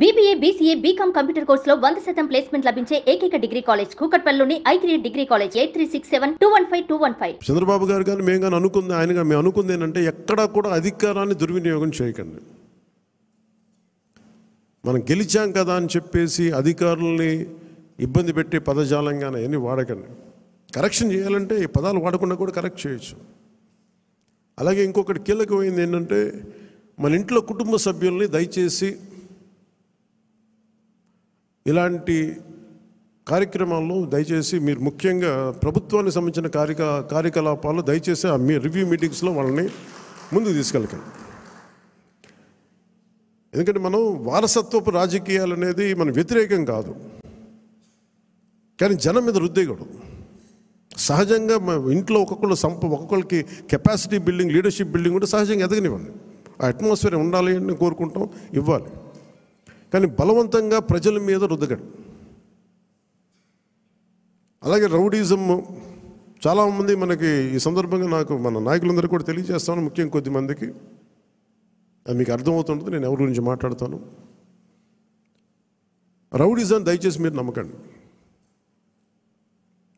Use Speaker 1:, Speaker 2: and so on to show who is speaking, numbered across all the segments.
Speaker 1: BBA, BCA, BCom computer కోర్సులో 100% placement లభించే ఏకైక డిగ్రీ కాలేజ్ కూకట్పల్లిలోని I3 డిగ్రీ కాలేజ్ 8367215215.
Speaker 2: చంద్రబాబు గారు కానీ మేము కానీ అనుకుంది మేము అనుకుంది ఏంటంటే ఎక్కడా కూడా అధికారాన్ని దుర్వినియోగం చేయకండి. మనం గెలిచాం కదా అని చెప్పేసి అధికారుల్ని ఇబ్బంది పెట్టే పదజాలంగానే అన్నీ వాడకండి. కరెక్షన్ చేయాలంటే ఈ పదాలు వాడకుండా కూడా కరెక్ట్ చేయొచ్చు. అలాగే ఇంకొకటి కీలకమైంది ఏంటంటే మన ఇంట్లో కుటుంబ సభ్యుల్ని దయచేసి ఇలాంటి కార్యక్రమాల్లో దయచేసి మీరు ముఖ్యంగా ప్రభుత్వానికి సంబంధించిన కార్యకలాపాలు దయచేసి మీ రివ్యూ మీటింగ్స్లో వాళ్ళని ముందుకు తీసుకెళ్ళకండి. ఎందుకంటే మనం వారసత్వపు రాజకీయాలు అనేది మన వ్యతిరేకం కాదు, కానీ జనం మీద రుద్దేయకూడదు. సహజంగా ఇంట్లో ఒక్కొక్కరికి కెపాసిటీ బిల్డింగ్, లీడర్షిప్ బిల్డింగ్ కూడా సహజంగా ఎదగనివ్వండి. ఆ అట్మాస్ఫియర్ ఉండాలి అని కోరుకుంటాం, ఇవ్వాలి. కానీ బలవంతంగా ప్రజల మీద రుద్దకండి. అలాగే రౌడీజం చాలామంది మనకి ఈ సందర్భంగా నాకు మన నాయకులందరూ కూడా తెలియజేస్తాను, ముఖ్యంగా కొద్దిమందికి అది మీకు అర్థమవుతుంటుంది నేను ఎవరి గురించి మాట్లాడతాను. రౌడీజం దయచేసి మీరు నమ్మకండి.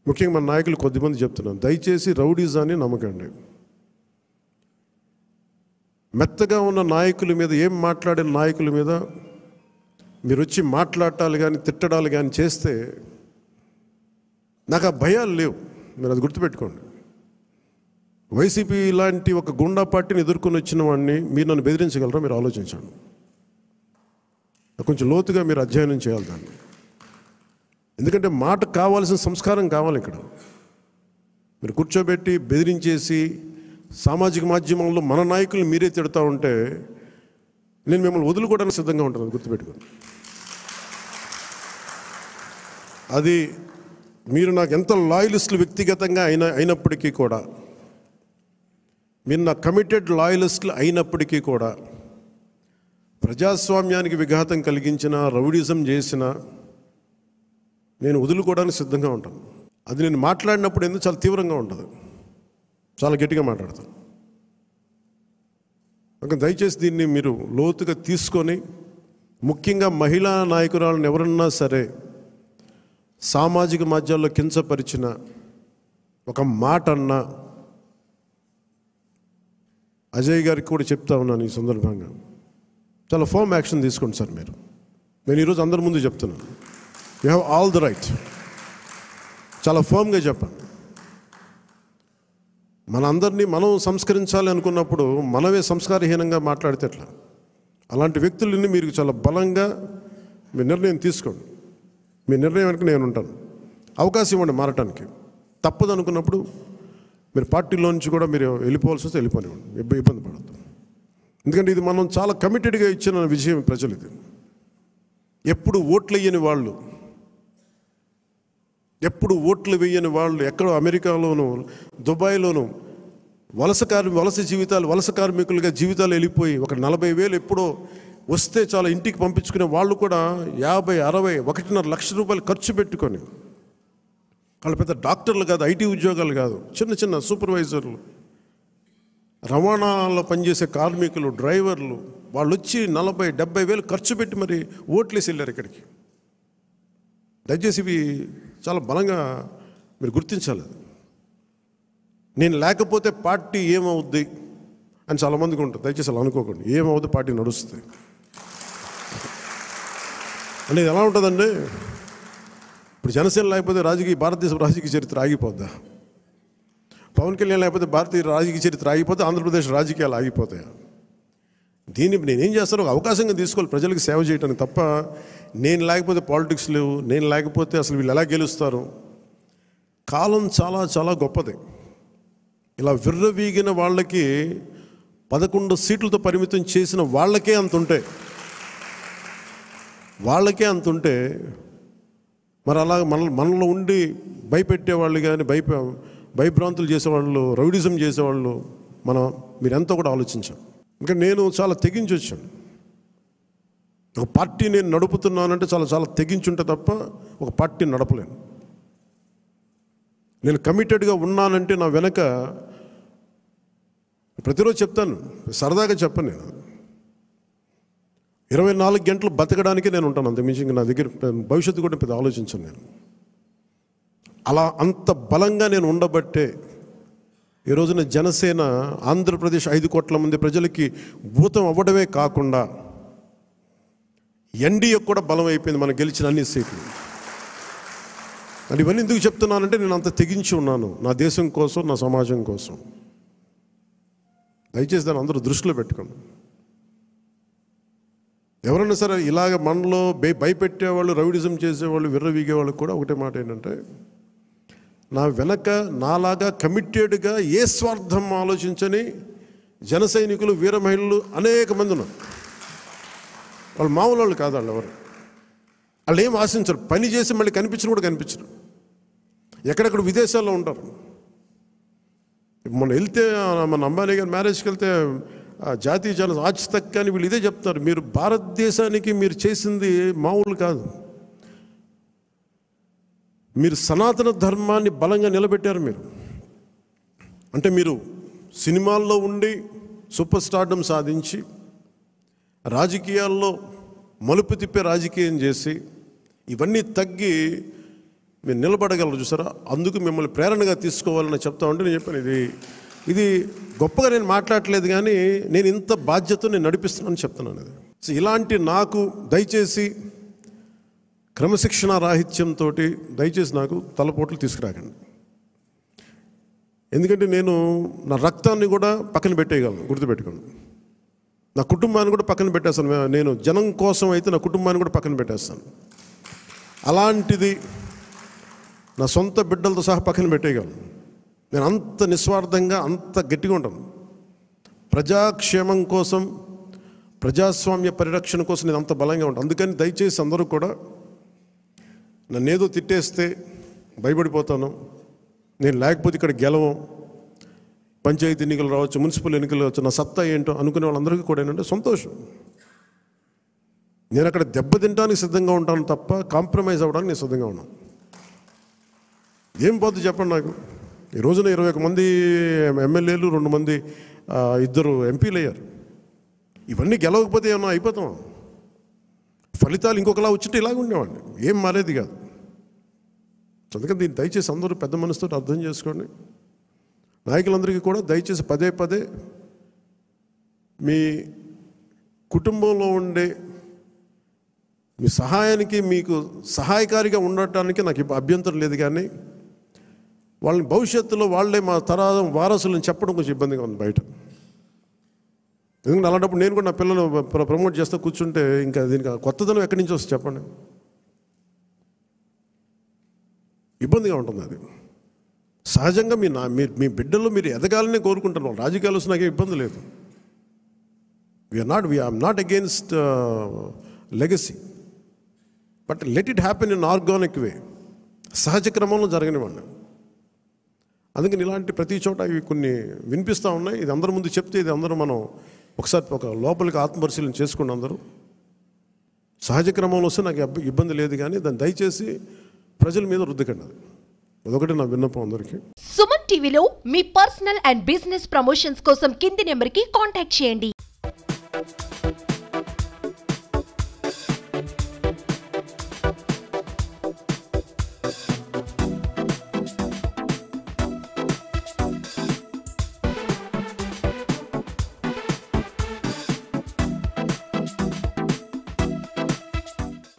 Speaker 2: ముఖ్యంగా మన నాయకులు కొద్దిమంది చెప్తున్నాను, దయచేసి రౌడీజాన్ని నమ్మకండి. మెత్తగా ఉన్న నాయకుల మీద, ఏం మాట్లాడిన నాయకుల మీద మీరు వచ్చి మాట్లాడాలి కానీ తిట్టడాలు కానీ చేస్తే నాకు ఆ భయాలు లేవు. మీరు అది గుర్తుపెట్టుకోండి. వైసీపీ లాంటి ఒక గుండా పార్టీని ఎదుర్కొని వచ్చిన వాడిని మీరు నన్ను బెదిరించగలరా? మీరు ఆలోచించండి. కొంచెం లోతుగా మీరు అధ్యయనం చేయాలి దాన్ని. ఎందుకంటే మాట కావాల్సిన సంస్కారం కావాలి. ఇక్కడ మీరు కూర్చోబెట్టి బెదిరించేసి సామాజిక మాధ్యమంలో మన నాయకులు మీరే తిడతా ఉంటే నేను మిమ్మల్ని వదులుకోవడానికి సిద్ధంగా ఉంటాను, గుర్తుపెట్టుకోండి. అది మీరు నాకు ఎంత లాయలిస్టులు వ్యక్తిగతంగా అయినప్పటికీ కూడా, మీరు నా కమిటెడ్ లాయలిస్టులు అయినప్పటికీ కూడా, ప్రజాస్వామ్యానికి విఘాతం కలిగించిన, రౌడీజం చేసిన నేను వదులుకోవడానికి సిద్ధంగా ఉంటాను. అది నేను మాట్లాడినప్పుడు ఎందుకు చాలా తీవ్రంగా ఉంటుంది, చాలా గట్టిగా మాట్లాడతాను. దయచేసి దీన్ని మీరు లోతుగా తీసుకొని, ముఖ్యంగా మహిళా నాయకురాలను ఎవరన్నా సరే సామాజిక మాధ్యమాల్లో కించపరిచిన ఒక మాట అన్నా అజయ్ గారికి కూడా చెప్తా ఉన్నాను ఈ సందర్భంగా, చాలా ఫర్మ్ యాక్షన్ తీసుకోండి సార్. నేను ఈరోజు అందరి ముందు చెప్తున్నాను, you have all the right. చాలా ఫర్మ్గా చెప్పండి. మనందరినీ మనం సంస్కరించాలి అనుకున్నప్పుడు మనమే సంస్కారహీనంగా మాట్లాడితే ఎట్లా? అలాంటి వ్యక్తులని మీరు చాలా బలంగా మీ నిర్ణయం తీసుకోండి. మీ నిర్ణయం వెనక నేను ఉంటాను. అవకాశం ఇవ్వండి మారటానికి. తప్పదు అనుకున్నప్పుడు మీరు పార్టీలో నుంచి కూడా మీరు వెళ్ళిపోవాల్సి వస్తే వెళ్ళిపోనివ్వండి, ఇబ్బంది పడద్దు. ఎందుకంటే ఇది మనం చాలా కమిటెడ్గా ఇచ్చిన విజయం ప్రజలు. ఇది ఎప్పుడు ఓట్లు వేయని వాళ్ళు, ఎప్పుడు ఓట్లు వేయని వాళ్ళు ఎక్కడో అమెరికాలోనూ దుబాయ్లోనూ వలస కార్మికులుగా జీవితాలు వెళ్ళిపోయి ఒక 40,000 ఎప్పుడో వస్తే చాలా ఇంటికి పంపించుకునే వాళ్ళు కూడా 50, 60, 1.5 లక్ష రూపాయలు ఖర్చు పెట్టుకొని, వాళ్ళు పెద్ద డాక్టర్లు కాదు, ఐటీ ఉద్యోగాలు కాదు, చిన్న సూపర్వైజర్లు, రవాణాలో పనిచేసే కార్మికులు, డ్రైవర్లు, వాళ్ళు వచ్చి 40, 70 వేలు ఖర్చు పెట్టి మరి ఓట్లేసి వెళ్ళారు ఇక్కడికి. దయచేసి ఇవి చాలా బలంగా మీరు గుర్తించాలి. నేను లేకపోతే పార్టీ ఏమవుద్ది అని చాలామందికి ఉంటుంది. దయచేసి అలా అనుకోకండి. ఏమవుద్ది, పార్టీ నడుస్తుంది అనేది ఎలా ఉంటుందండి? ఇప్పుడు జనసేన లేకపోతే భారతదేశ రాజకీయ చరిత్ర ఆగిపోద్దా? పవన్ కళ్యాణ్ లేకపోతే భారతీయ రాజకీయ చరిత్ర ఆగిపోతే ఆంధ్రప్రదేశ్ రాజకీయాలు ఆగిపోతాయా? దీన్ని నేనేం చేస్తాను, ఒక అవకాశంగా తీసుకోవాలి ప్రజలకు సేవ చేయడానికి తప్ప నేను లేకపోతే పాలిటిక్స్ లేవు, నేను లేకపోతే అసలు వీళ్ళు ఎలా గెలుస్తారు? కాలం చాలా చాలా గొప్పది. ఇలా విర్రవీగిన వాళ్ళకి 11 సీట్లతో పరిమితం చేసిన వాళ్ళకే అంతుంటే మరి అలా మనలో ఉండి భయపెట్టేవాళ్ళు కానీ భయభ్రాంతులు చేసేవాళ్ళు, రౌడీజం చేసేవాళ్ళు మీరెంతో కూడా ఆలోచించారు. ఇంకా నేను చాలా తెగించి వచ్చాను. ఒక పార్టీ నేను నడుపుతున్నానంటే చాలా చాలా తెగించుంటే తప్ప ఒక పార్టీని నడపలేను. నేను కమిటెడ్గా ఉన్నానంటే నా వెనక ప్రతిరోజు చెప్తాను, సరదాగా చెప్పను. నేను 24 గంటలు బతకడానికి నేను ఉంటాను, అంతకుమించి ఇంకా నా దగ్గర భవిష్యత్తు కూడా పెద్ద ఆలోచించను నేను. అలా అంత బలంగా నేను ఉండబట్టే ఈ రోజున జనసేన ఆంధ్రప్రదేశ్ 5 కోట్ల మంది ప్రజలకి భూతం అవ్వడమే కాకుండా ఎన్డీఏ కూడా బలం అయిపోయింది మనం గెలిచిన అన్ని సీట్లు. అంటే ఇవన్నీ ఎందుకు చెప్తున్నానంటే నేను అంత తెగించి ఉన్నాను నా దేశం కోసం, నా సమాజం కోసం. దయచేసి దాన్ని అందరూ దృష్టిలో పెట్టుకోండి. ఎవరైనా సరే ఇలాగ మనలో భయపెట్టేవాళ్ళు, రౌడిజం చేసేవాళ్ళు, విర్రవీగేవాళ్ళు కూడా ఒకటే మాట ఏంటంటే, నా వెనక నాలాగా కమిటెడ్గా ఏ స్వార్థం ఆలోచించని జన సైనికులు, వీర మహిళలు అనేక మంది ఉన్నారు. వాళ్ళు మామూలు వాళ్ళు కాదు, వాళ్ళు ఎవరు. వాళ్ళు ఏం ఆశించరు, పని చేసి మళ్ళీ కనిపించరు కూడా కనిపించరు. ఎక్కడెక్కడ విదేశాల్లో ఉంటారు. మొన్న వెళ్తే మన అంబానీ గారి మ్యారేజ్కి వెళ్తే జాతీయ ఛానల్ ఆజ్ తక్ కానీ వీళ్ళు ఇదే చెప్తారు, మీరు భారతదేశానికి మీరు చేసింది మామూలు కాదు, మీరు సనాతన ధర్మాన్ని బలంగా నిలబెట్టారు. మీరు అంటే మీరు సినిమాల్లో ఉండి సూపర్ స్టార్డమ్ సాధించి రాజకీయాల్లో మలుపు తిప్పే రాజకీయం చేసి ఇవన్నీ తగ్గి మీరు నిలబడగలరు చూసారా. అందుకు మిమ్మల్ని ప్రేరణగా తీసుకోవాలని చెప్తా ఉంటే నేను చెప్పాను, ఇది గొప్పగా నేను మాట్లాడట్లేదు, కానీ నేను ఇంత బాధ్యత నేను నడిపిస్తున్నానని చెప్తున్నాను. ఇది సో ఇలాంటి నాకు దయచేసి క్రమశిక్షణ రాహిత్యంతో దయచేసి నాకు తలపోట్లు తీసుకురాకండి. ఎందుకంటే నేను నా రక్తాన్ని కూడా పక్కన పెట్టేయగలను, గుర్తుపెట్టుకోండి. నా కుటుంబాన్ని కూడా పక్కన పెట్టేస్తాను. నేను జనం కోసం అయితే నా కుటుంబాన్ని కూడా పక్కన పెట్టేస్తాను. అలాంటిది నా సొంత బిడ్డలతో సహా పక్కన పెట్టేయగలను. నేను అంత నిస్వార్థంగా, అంత గట్టిగా ఉంటాను. ప్రజాక్షేమం కోసం, ప్రజాస్వామ్య పరిరక్షణ కోసం నేను అంత బలంగా ఉంటాను. అందుకని దయచేసి అందరూ కూడా నన్నేదో తిట్టేస్తే భయపడిపోతాను, నేను లేకపోతే ఇక్కడ గెలవం, పంచాయతీ ఎన్నికలు రావచ్చు, మున్సిపల్ ఎన్నికలు రావచ్చు, నా సత్తా ఏంటో అనుకునే వాళ్ళందరికీ కూడా ఏంటంటే సంతోషం. నేను అక్కడ దెబ్బతింటానికి సిద్ధంగా ఉంటాను తప్ప కాంప్రమైజ్ అవ్వడానికి నేను సిద్ధంగా ఉన్నాను. ఏం పోతుంది చెప్పండి నాకు. ఈ రోజున 21 మంది ఎమ్మెల్యేలు, 2 మంది 2 ఎంపీలు అయ్యారు. ఇవన్నీ గెలవకపోతే ఏమన్నా అయిపోతాం. ఫలితాలు ఇంకొకలా వచ్చింటే ఇలాగ ఉండేవాడిని, ఏం మారేది కాదు. అందుకని దీన్ని దయచేసి అందరూ పెద్ద మనసుతో అర్థం చేసుకోండి. నాయకులందరికీ కూడా దయచేసి పదే పదే మీ కుటుంబంలో ఉండే మీ సహాయానికి, మీకు సహాయకారిగా ఉండటానికి నాకు అభ్యంతరం లేదు, కానీ వాళ్ళని భవిష్యత్తులో వాళ్ళే మా తరం వారసులను చెప్పడం కొంచెం ఇబ్బందిగా ఉంది బయట. ఎందుకంటే అలాంటప్పుడు నేను కూడా నా పిల్లలు ప్రమోట్ చేస్తూ కూర్చుంటే ఇంకా దీనికి కొత్తదనం ఎక్కడి నుంచి వస్తుంది చెప్పండి. ఇబ్బందిగా ఉంటుంది. అది సహజంగా మీ బిడ్డల్లో మీరు ఎదగాలనే కోరుకుంటున్నాం. రాజకీయాలు వస్తే నాకేం ఇబ్బంది లేదు. I'm not against legacy, but let it happen in organic way, సహజ క్రమంలో జరగనివ్వండి. అందుకని ఇలాంటి ప్రతి చోట ఇవి కొన్ని వినిపిస్తూ ఉన్నాయి. ఇది అందరి ముందు చెప్తే ఇది అందరూ మనం ఒకసారి ఒక లోపలికి ఆత్మపరిశీలన చేసుకోండి. అందరూ సహజ క్రమంలో వస్తే నాకు ఇబ్బంది లేదు, కానీ దాన్ని దయచేసి ప్రజల మీద రుద్దకండి. అదొకటి నా విన్నపం అందరికీ.
Speaker 3: సుమన్ టీవీలో మీ పర్సనల్ అండ్ బిజినెస్ ప్రమోషన్స్ కోసం కింది నెంబర్కి కాంటాక్ట్ చేయండి.